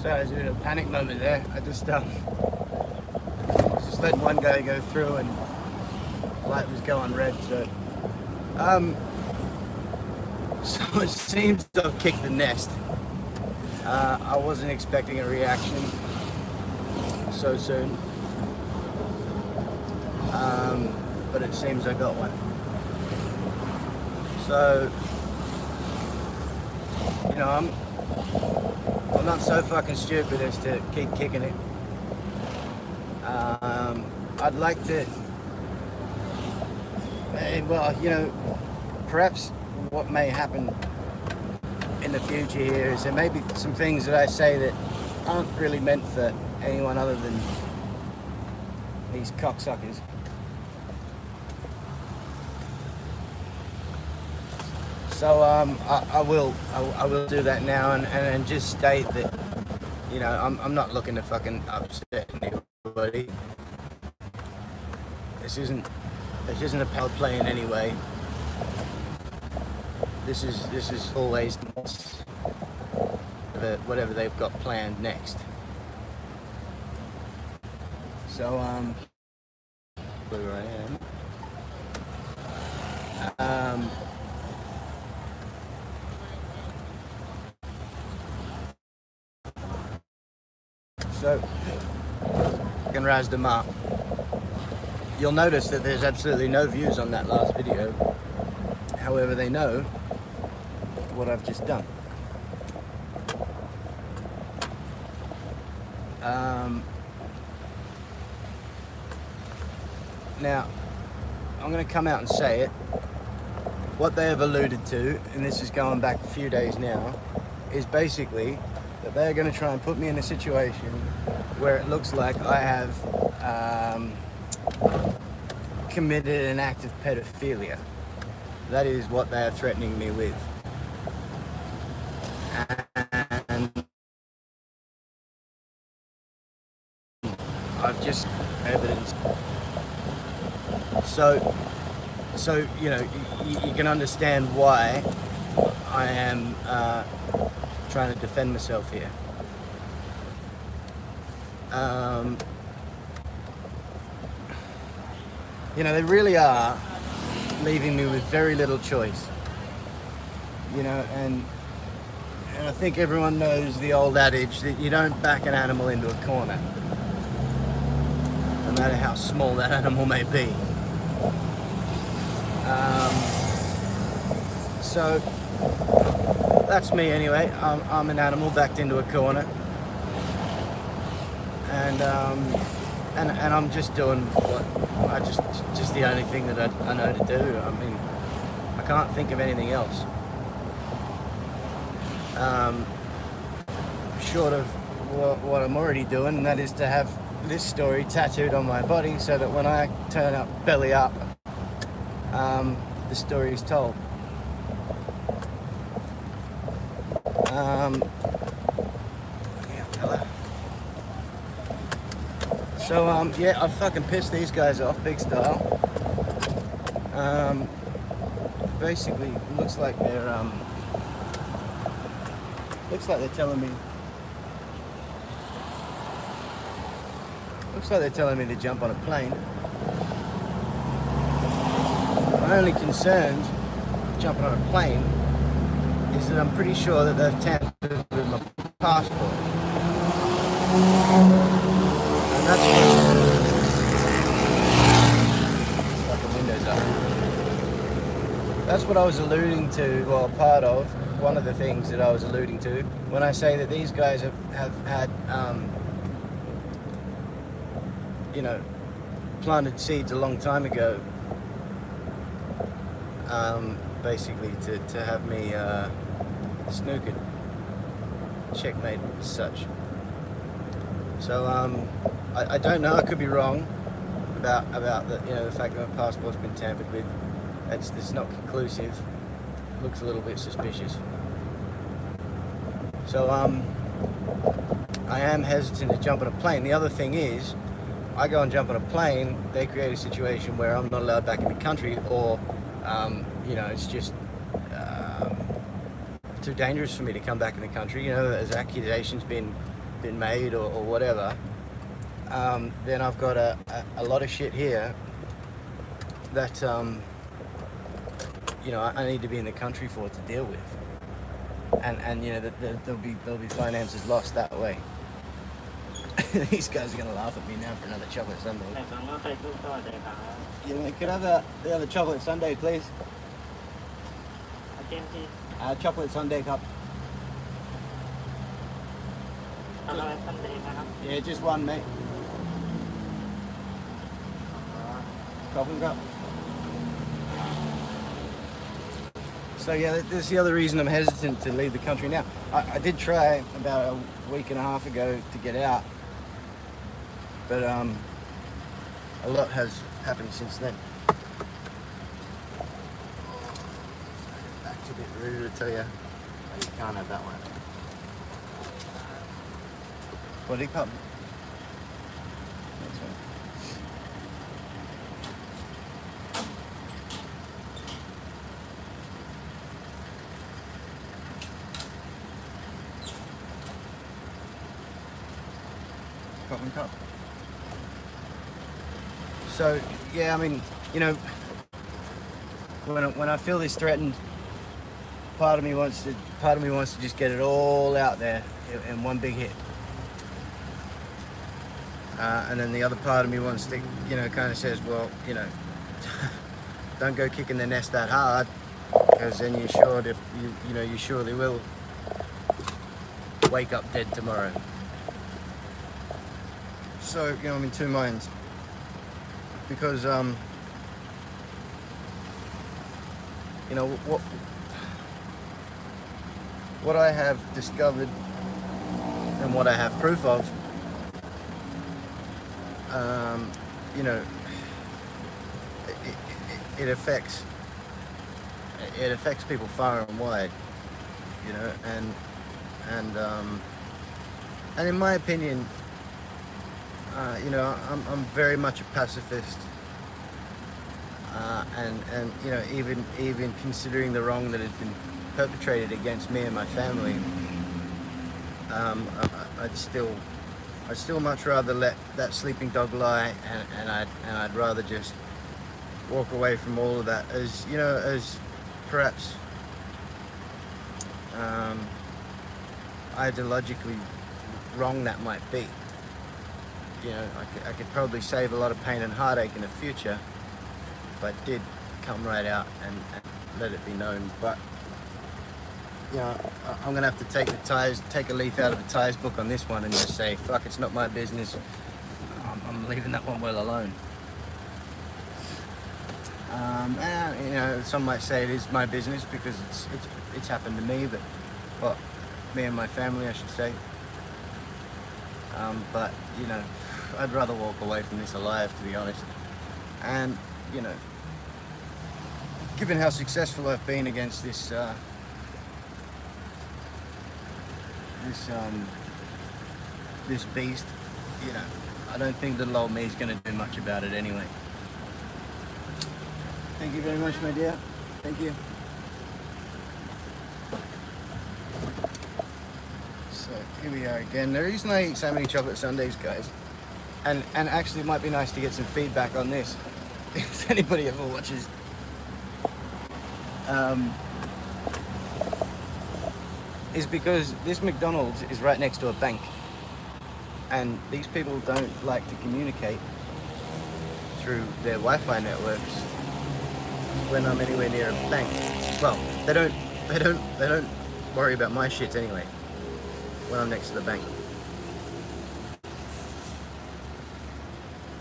So I was in a panic moment there. I just let one guy go through and the light was going red. So it seems to have kicked the nest. I wasn't expecting a reaction so soon, but it seems I got one. So, you know, I'm not so fucking stupid as to keep kicking it. I'd like to, well, you know, perhaps what may happen in the future here is there may be some things that I say that aren't really meant for anyone other than these cocksuckers. So I will do that now and just state that, you know, I'm not looking to fucking upset anybody. This isn't a power play in any way. This is always whatever they've got planned next. So where I am. So I can rise them up. You'll notice that there's absolutely no views on that last video. However, they know what I've just done. Now, I'm going to come out and say it. What they have alluded to, and this is going back a few days now, is basically that they're going to try and put me in a situation where it looks like I have committed an act of pedophilia. That is what they are threatening me with. And I've just evidence. So you know, you can understand why I am trying to defend myself here. You know, they really are leaving me with very little choice. You know, and I think everyone knows the old adage that you don't back an animal into a corner, no matter how small that animal may be. So that's me anyway. I'm an animal backed into a corner, and I'm just doing what I just the only thing that I know to do. I mean, I can't think of anything else. Short of what I'm already doing, and that is to have this story tattooed on my body so that when I turn up belly up, the story is told. So yeah, I've fucking pissed these guys off big style. Basically, looks like they're telling me. Looks like they're telling me to jump on a plane. My only concerns with jumping on a plane is that I'm pretty sure that they've tampered with my passport. And that's what the windows up. That's what I was alluding to, well, part of, one of the things that I was alluding to when I say that these guys have had, you know, planted seeds a long time ago, basically to have me snookered, checkmate as such. So I don't know. I could be wrong about the, you know, the fact that my passport's been tampered with. It's not conclusive. Looks a little bit suspicious. So I am hesitant to jump on a plane. The other thing is, I go and jump on a plane, they create a situation where I'm not allowed back in the country, or you know, it's just too dangerous for me to come back in the country. You know, there's accusations been been made or whatever, then I've got a lot of shit here that you know, I need to be in the country for to deal with, and you know, there'll be finances lost that way. These guys are gonna laugh at me now for another chocolate sundae. Yeah, could I have the other chocolate sundae, please? Chocolate sundae cup. Yeah, just one, mate. Coffee cup. So yeah, that's the other reason I'm hesitant to leave the country now. I did try about a week and a half ago to get out, but a lot has happened since then. Back's a bit rude to tell you. Oh, you can't have that one. What do you come? Next one. Coffee cup. So yeah, I mean, you know, when I feel this threatened, part of me wants to just get it all out there in one big hit, and then the other part of me wants to, you know, kind of says, well, you know, don't go kicking the nest that hard, because then you're sure to, you know, you surely will wake up dead tomorrow. So, you know, I'm in two minds, because you know, what I have discovered and what I have proof of, you know, it affects people far and wide, you know, and in my opinion, you know, I'm very much a pacifist, and you know, even considering the wrong that has been perpetrated against me and my family, I'd still much rather let that sleeping dog lie, and I'd rather just walk away from all of that, as you know, as perhaps ideologically wrong that might be. You know, I could probably save a lot of pain and heartache in the future if I did come right out and let it be known. But you know, I'm gonna have to take a leaf out of the ties book on this one and just say, fuck, it's not my business. I'm leaving that one well alone. And, you know, some might say it is my business because it's happened to me, but well, me and my family, I should say. But you know, I'd rather walk away from this alive, to be honest. And you know, given how successful I've been against this this beast, you know, I don't think little old me is going to do much about it anyway. Thank you very much, my dear. Thank you. So here we are again. The reason I eat so many chocolate sundaes, guys, and actually it might be nice to get some feedback on this, if anybody ever watches, is because this McDonald's is right next to a bank, and these people don't like to communicate through their Wi-Fi networks when I'm anywhere near a bank. Well, they don't worry about my shit anyway when I'm next to the bank.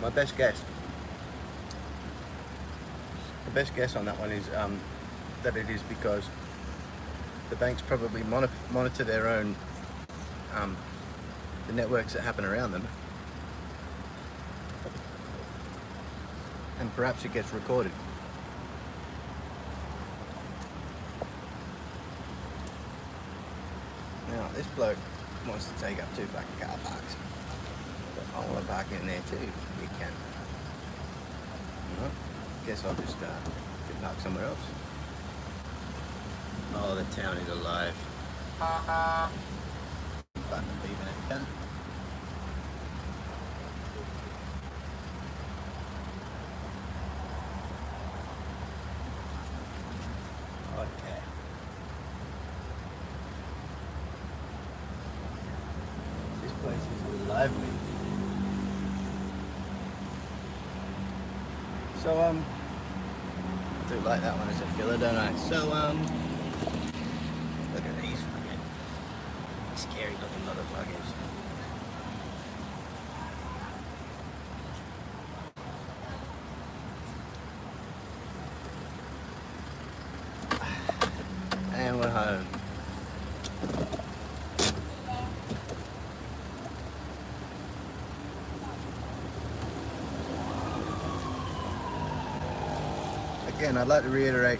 My best guess on that one is that it is because the banks probably monitor their own the networks that happen around them, and perhaps it gets recorded. Now this bloke wants to take up 2 fucking car parks, but I want to park in there too. You can. Well, guess I'll just get parked somewhere else. Oh, the town is alive. Fucking beeping at cunt. Okay. This place is lively. So I do like that one as a filler, don't I? So look at these fucking scary looking motherfuckers. And we're home. Again, I'd like to reiterate,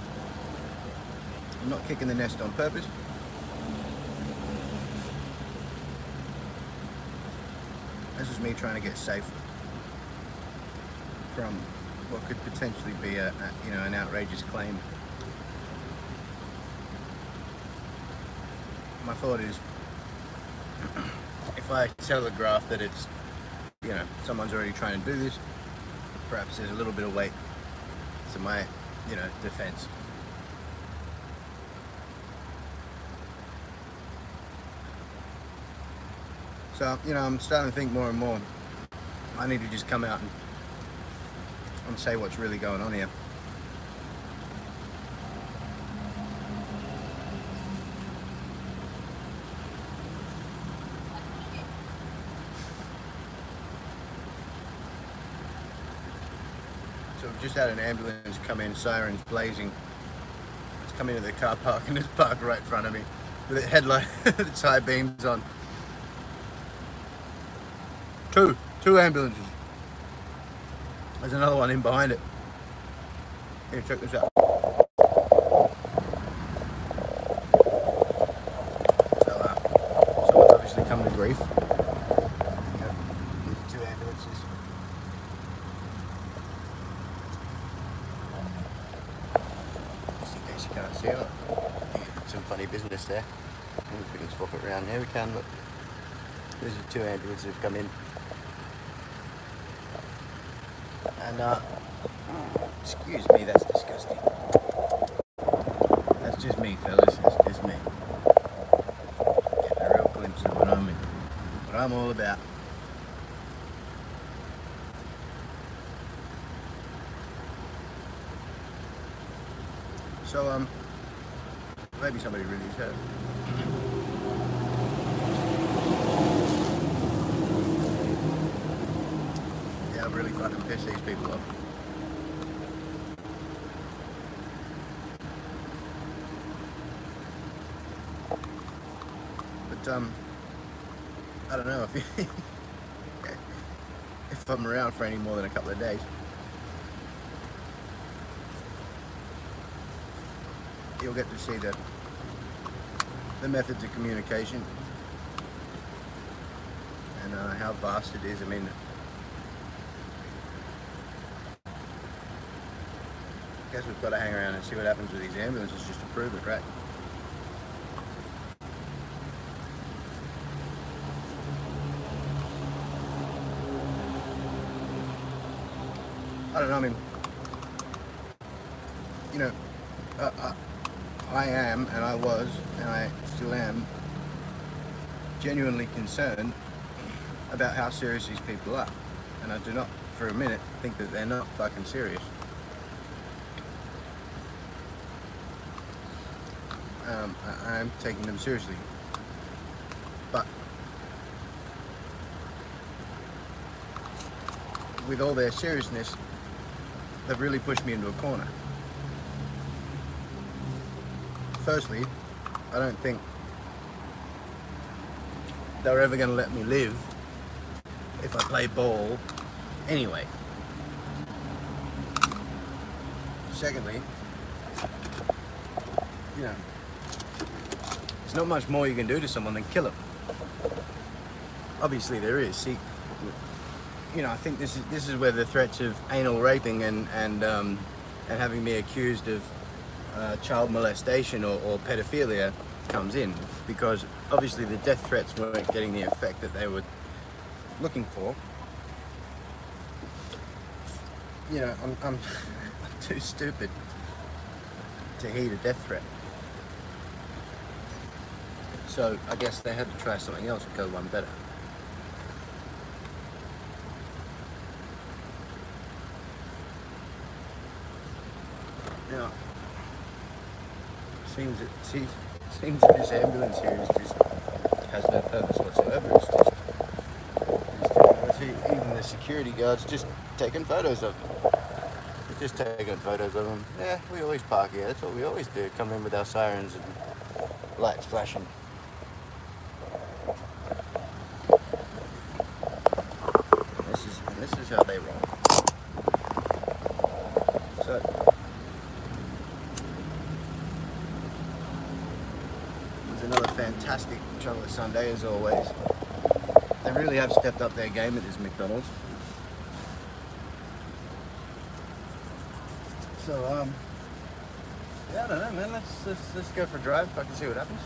I'm not kicking the nest on purpose. This is me trying to get safe from what could potentially be an outrageous claim. My thought is, if I telegraph that it's, someone's already trying to do this, perhaps there's a little bit of weight to my, defense. So, I'm starting to think more and more, I need to just come out and say what's really going on here. So we've just had an ambulance come in, sirens blazing. It's come into the car park and it's parked right in front of me with its headlight, its high beams on. Two ambulances. There's another one in behind it. Here, check this out. So, someone's obviously come to grief. These are 2 ambulances. Just in case you can't see it. Some funny business there. If we can swap it around here, we can, but these are 2 ambulances that have come in. And, excuse me, that's disgusting. That's just me, fellas, that's just me. Getting a real glimpse of what I'm all about. So, maybe somebody really is hurt. Yeah, I've really fucking pissed these people off. But, I don't know if I'm around for any more than a couple of days. You'll get to see the methods of communication and how vast it is. I mean, I guess we've got to hang around and see what happens with these ambulances just to prove it, right? I don't know, I mean, I am, and I was, and I still am, genuinely concerned about how serious these people are. And I do not, for a minute, think that they're not fucking serious. I'm taking them seriously. But with all their seriousness, they've really pushed me into a corner. Firstly, I don't think they're ever going to let me live if I play ball anyway. Secondly, there's not much more you can do to someone than kill them. Obviously there is. See, I think this is where the threats of anal raping and having me accused of child molestation or pedophilia comes in, because obviously the death threats weren't getting the effect that they were looking for. You know, I'm too stupid to heed a death threat. So I guess they had to try something else and go one better. Now, seems that this ambulance here is just has no purpose whatsoever. It's just even the security guards just taking photos of them. They're just taking photos of them. Yeah, we always park here. That's what we always do. Come in with our sirens and lights flashing. This is how they roll. So there's another fantastic chocolate sundae as always. They really have stepped up their game at this McDonald's. So yeah, I don't know, man. Let's go for a drive. I can see what happens.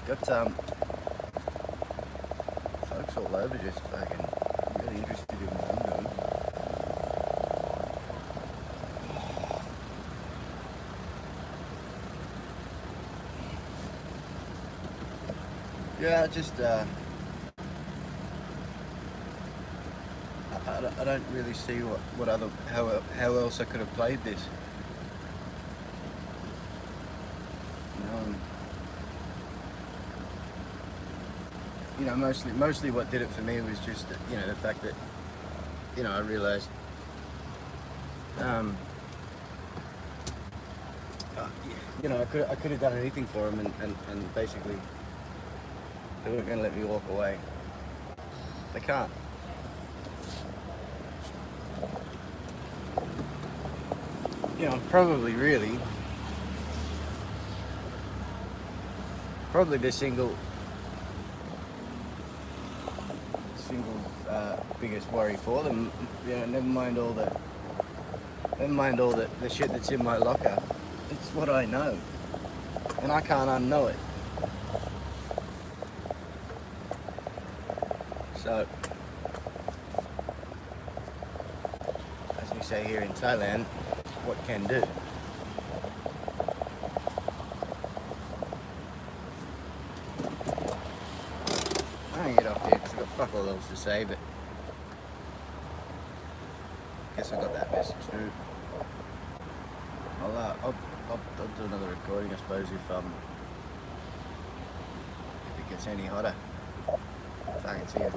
Got folks all over just fucking really interested in what I'm doing. Yeah, just I don't really see what other how else I could have played this. You know, mostly what did it for me was just the fact that I realized I could have done anything for him, and basically they weren't going to let me walk away. They can't. Probably the single biggest worry for them. Never mind all the shit that's in my locker. It's what I know, and I can't unknow it. So, as we say here in Thailand, what can do? I'm gonna get off here because I've got fuck all else to say, but I guess I got that message through. I'll do another recording, I suppose, if it gets any hotter. Fucking see you later.